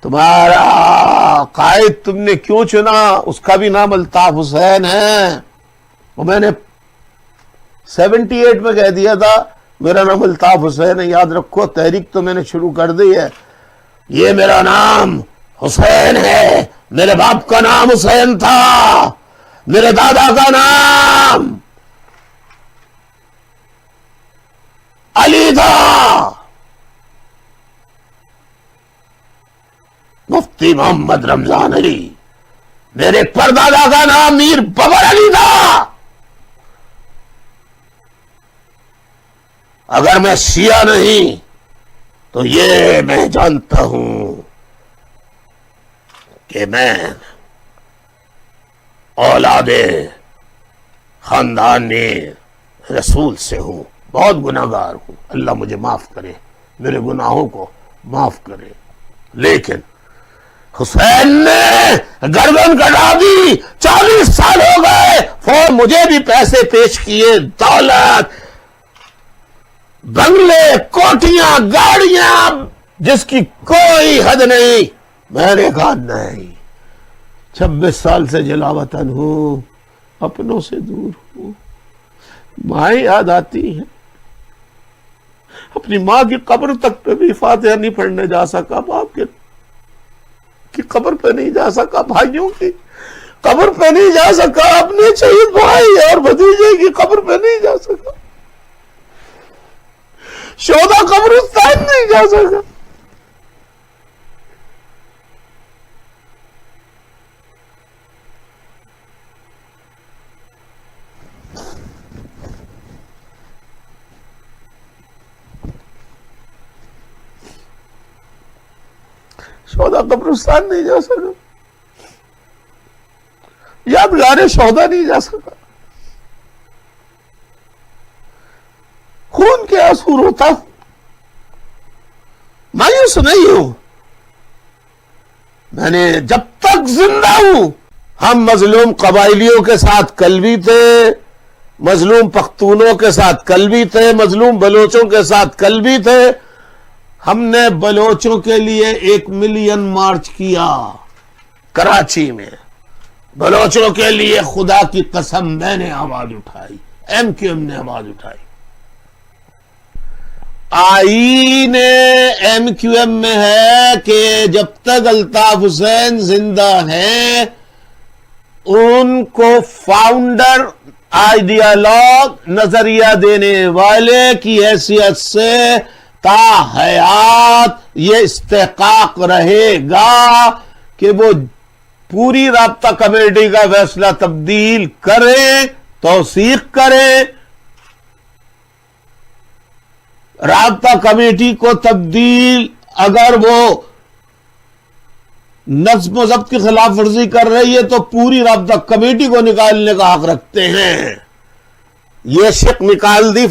تمہارا قائد تم نے کیوں چنا؟ اس کا بھی نام الطاف حسین ہے. وہ میں نے 78 میں کہہ دیا تھا میرا نام الطاف حسین ہے. یاد رکھو، تحریک تو میں نے شروع کر دی ہے. یہ میرا نام حسین ہے. میرے باپ کا نام حسین تھا، میرے دادا کا نام علی تھا، مفتی محمد رمضان علی. میرے پردادا کا نام میر ببر علی تھا. اگر میں شیعہ نہیں تو یہ میں جانتا ہوں کہ میں اولاد خاندان رسول سے ہوں. بہت گناہگار ہوں، اللہ مجھے معاف کرے، میرے گناہوں کو معاف کرے. لیکن حسین نے گردن کٹا دی. 40 سال ہو گئے، فوج مجھے بھی پیسے پیش کیے، دولت، بنگلے، کوٹیاں، گاڑیاں، جس کی کوئی حد نہیں. میں نے کہا نہیں، 26 سال سے جلا وطن ہوں، اپنوں سے دور ہوں. مائیں یاد آتی ہیں. اپنی ماں کی قبر تک پہ بھی فاتحہ نہیں پڑھنے جا سکا، باپ کی قبر پہ نہیں جا سکا، بھائیوں کی قبر پہ نہیں جا سکا، اپنے شہید بھائی اور بھتیجے کی قبر پہ نہیں جا سکا، شہداء قبرستان نہیں جا سکا. شہداء قبرستان نہیں جا سکا، یادگار شہداء نہیں جا سکا. خون کے آنسو روتا ہوں، مایوس نہیں ہوں. میں نے جب تک زندہ ہوں، ہم مظلوم قبائلیوں کے ساتھ کل بھی تھے، مظلوم پختونوں کے ساتھ کل بھی تھے، مظلوم بلوچوں کے ساتھ کل بھی تھے. ہم نے بلوچوں کے لیے 1 ملین مارچ کیا کراچی میں. بلوچوں کے لیے خدا کی قسم میں نے آواز اٹھائی، ایم کیو ایم نے آواز اٹھائی. آئین ایم کیو ایم میں ہے کہ جب تک الطاف حسین زندہ ہیں ان کو فاؤنڈر، آئیڈیالوگ، نظریہ دینے والے کی حیثیت سے تا حیات یہ استحقاق رہے گا کہ وہ پوری رابطہ کمیٹی کا فیصلہ تبدیل کریں، توثیق کریں. رابطہ کمیٹی کو تبدیل اگر وہ نظم و ضبط کی خلاف ورزی کر رہی ہے تو پوری رابطہ کمیٹی کو نکالنے کا حق رکھتے ہیں. یہ شق نکال دی